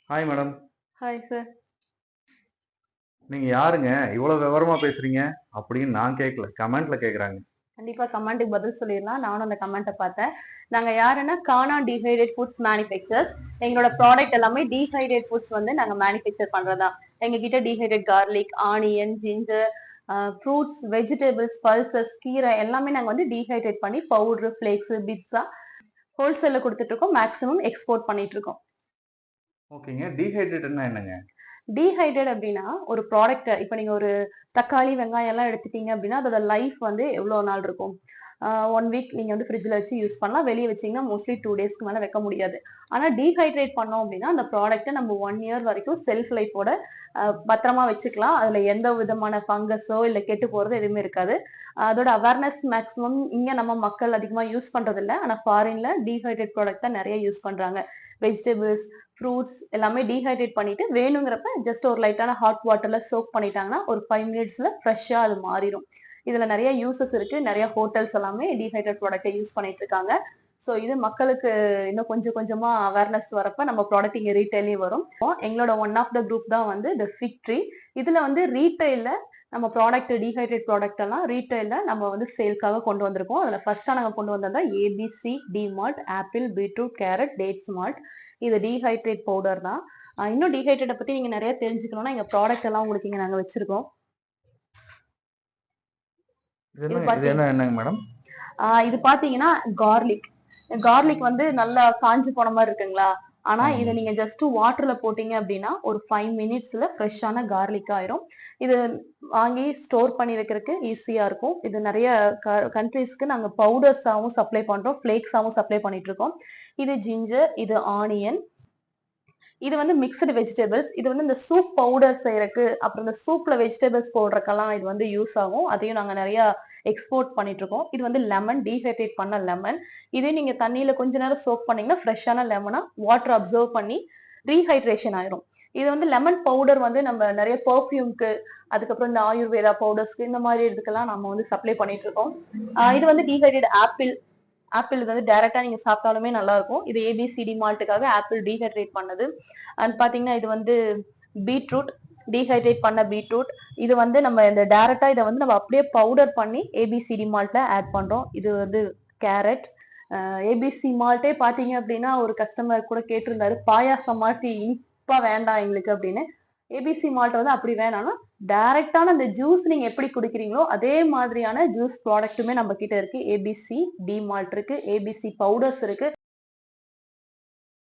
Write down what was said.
Hi madam. Hi sir. நீங்க யாருங்க? இவ்வளவு விவரமா பேசுறீங்க அப்படின்னு நான் கேட்கல. கமெண்ட்ல கேக்குறாங்க. கண்டிப்பா கமெண்ட்டுக்கு பதில் சொல்லிடலாம். நானும் அந்த கமெண்ட்டை பார்த்தேன். நாங்க யாருன்னா கானா டீஹைட்ரேட் ஃபுட்ஸ் மேனுஃபேக்சர்ஸ். எங்களோட ப்ராடக்ட் எல்லாமே டீஹைட்ரேட் ஃபுட்ஸ் வந்து நாங்க மேனுஃபேக்சர் பண்றதா. எங்க கிட்ட dehydrate garlic, onion, ginger, fruits, vegetables, pulses, கீரை எல்லாமே நாங்க வந்து டீஹைட்ரேட் பண்ணி பவுடர், ஃபிளேக்ஸ், பிட்ஸா ஹோல்சேல்ல கொடுத்துட்டு இருக்கோம். மேக்ஸிமம் எக்ஸ்போர்ட் பண்ணிட்டு இருக்கோம். ஓகேங்க. டீஹைட்ரேட்னா என்னங்க? டீஹைட்ரேட் அப்படின்னா ஒரு ப்ராடக்ட் இப்ப நீங்க ஒரு தக்காளி வெங்காயம் எல்லாம் எடுத்துட்டீங்க அப்படின்னா அதோட லைஃப் வந்து எவ்வளவு நாள் இருக்கும்? 1 வீக் நீங்க வந்து ஃப்ரிட்ஜ்ல வச்சு யூஸ் பண்ணலாம். வெளியே வச்சீங்கன்னா மோஸ்ட்லி 2 டேஸ்க்கு மேல வைக்க முடியாது. ஆனா டீஹைட்ரேட் பண்ணோம் அப்படின்னா அந்த ப்ராடக்ட்டை நம்ம 1 இயர் வரைக்கும் செல்ஃப் லைஃபோட பத்திரமா வச்சுக்கலாம். அதுல எந்த விதமான ஃபங்கஸோ இல்ல கெட்டு போறது எதுவுமே இருக்காது. அதோட அவேர்னஸ் மேக்ஸிமம் இங்க நம்ம மக்கள் அதிகமா யூஸ் பண்றது இல்ல. ஆனா ஃபாரின்ல டீஹைட்ரேட் ப்ராடக்ட் தான் நிறைய யூஸ் பண்றாங்க. வெஜிடபிள்ஸ், ஃப்ரூட்ஸ் எல்லாமே டீஹைட்ரேட் பண்ணிட்டு வேணுங்கிறப்ப ஜஸ்ட் ஒரு லைட்டான ஹாட் வாட்டர்ல சோக் பண்ணிட்டாங்கன்னா ஒரு 5 மினிட்ஸ்ல ஃப்ரெஷ்ஷா அது மாறிடும். இதுல நிறைய யூசஸ் இருக்கு. நிறைய ஹோட்டல்ஸ் எல்லாமே டீஹைட்ரேட் ப்ராடக்ட்டை யூஸ் பண்ணிட்டு இருக்காங்க. ஸோ இது மக்களுக்கு இன்னும் கொஞ்சம் கொஞ்சமா அவேர்னஸ் வரப்ப நம்ம ப்ராடக்ட் இங்க ரீட்டைலையும் வரும். எங்களோட ஒன் ஆஃப் த குரூப் தான் வந்து த ஃபிக் ட்ரீ. இதுல வந்து ரீட்டைல்ல நம்ம ப்ராடக்ட் டீஹைட்ரேட் ப்ராடக்ட் எல்லாம் ரீட்டைல்ல நம்ம வந்து சேல்க்காக கொண்டு வந்திருக்கோம். அதுல ஃபர்ஸ்டா நாங்க கொண்டு வந்தது ABC D malt, apple, beetroot, carrot, dates malt. இது டீஹைட்ரேட் பவுடர் தான். இன்னும் டீஹைட்ரேட்டை பத்தி நீங்க நிறைய தெரிஞ்சுக்கணும்னா எங்க ப்ராடக்ட் எல்லாம் உங்களுக்கு இங்க நாங்க வச்சிருக்கோம். இது என்ன என்னங்க மேடம்? இது பாத்தீங்கன்னா கார்லிக். கார்லிக் வந்து நல்லா காஞ்சு போன மாதிரி இருக்குங்களா? ஆனா இதை ஆமாங்க. நீங்க ஜஸ்ட் வாட்டர்ல போட்டீங்க அப்படின்னா ஒரு 5 மினிட்ஸ்ல ஃப்ரெஷ்ஷான கார்லிக் ஆயிரும். இது வாங்கி ஸ்டோர் பண்ணி வைக்கிறதுக்கு ஈஸியா இருக்கும். இது நிறைய கண்ட்ரீஸ்க்கு நாங்க பவுடர்ஸாவும் சப்ளை பண்றோம், ஃபிளேக்ஸாவும் சப்ளை பண்ணிட்டு இருக்கோம். இது ஜிஞ்சர், இது ஆனியன், இது வந்து மிக்ஸ்டு வெஜிடபிள்ஸ். இது வந்து இந்த சூப் பவுடர் செய்யறதுக்கு, அப்புறம் இந்த சூப்ல வெஜிடபிள்ஸ் போடுறதுக்கெல்லாம் இது வந்து யூஸ் ஆகும். அதையும் நாங்க நிறைய எக்ஸ்போர்ட் பண்ணிட்டு இருக்கோம். இது வந்து லெமன், டீஹைட்ரேட் பண்ண லெமன். இதே நீங்க தண்ணியில கொஞ்ச நேரம் சோக் பண்ணீங்கன்னா ஃப்ரெஷ்ஷான லெமனா வாட்டர் அப்சர்வ் பண்ணி ரீஹைட்ரேஷன் ஆயிரும். இது வந்து லெமன் பவுடர் வந்து நம்ம நிறைய பெர்ஃப்யூம்க்கு, அதுக்கப்புறம் இந்த ஆயுர்வேதா பவுடர்ஸ்க்கு இந்த மாதிரி இதுக்கெல்லாம் நம்ம வந்து சப்ளை பண்ணிட்டு இருக்கோம். இது வந்து டீஹைட்ரேட் ஆப்பிள். ஆப்பிள் இது வந்து டைரக்டா நீங்க சாப்பிட்டாலுமே நல்லா இருக்கும். இது ஏபிசிடி மால்ட்டுக்காக ஆப்பிள் டீஹைட்ரேட் பண்ணது. அண்ட் பாத்தீங்கன்னா இது வந்து பீட்ரூட், டீஹைட்ரேட் பண்ண பீட்ரூட். இது வந்து நம்ம இந்த டைரக்டா இதை வந்து நம்ம அப்படியே பவுடர் பண்ணி ஏபிசிடி மால்ட்ல ஆட் பண்றோம். இது வந்து கேரட். ஏபிசி மால்ட்டே பாத்தீங்க அப்படின்னா ஒரு கஸ்டமர் கூட கேட்டிருந்தாரு, பாயாசம் மாட்டி இனிப்பா வேண்டாம் எங்களுக்கு அப்படின்னு. ஏபிசி மால்ட் வந்து அப்படி வேணாம்னா டைரக்டான அந்த ஜூஸ் நீங்க எப்படி குடிக்கிறீங்களோ அதே மாதிரியான ஜூஸ் ப்ராடக்ட்டுமே நம்ம கிட்ட இருக்கு. ஏபிசி டி மால்ட் இருக்கு, ஏபிசி பவுடர்ஸ் இருக்கு.